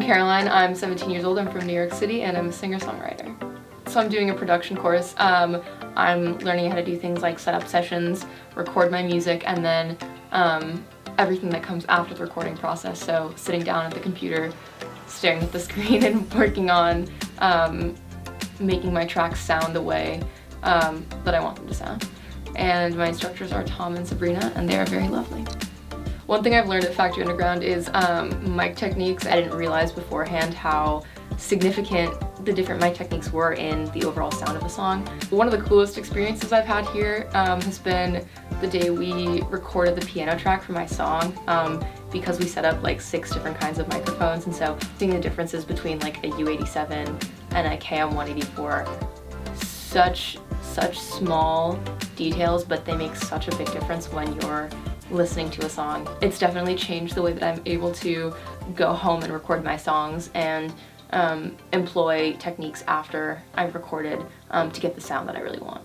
Caroline. I'm 17 years old. I'm from New York City and I'm a singer-songwriter. So I'm doing a production course. I'm learning how to do things like set up sessions, record my music, and then everything that comes after the recording process. So sitting down at the computer, staring at the screen and working on making my tracks sound the way that I want them to sound. And my instructors are Tom and Sabrina, and they are very lovely. One thing I've learned at Factory Underground is mic techniques. I didn't realize beforehand how significant the different mic techniques were in the overall sound of a song. One of the coolest experiences I've had here has been the day we recorded the piano track for my song, because we set up like 6 different kinds of microphones, and so seeing the differences between like a U87 and a KM184, such small details, but they make such a big difference when you're listening to a song. It's definitely changed the way that I'm able to go home and record my songs and employ techniques after I've recorded to get the sound that I really want.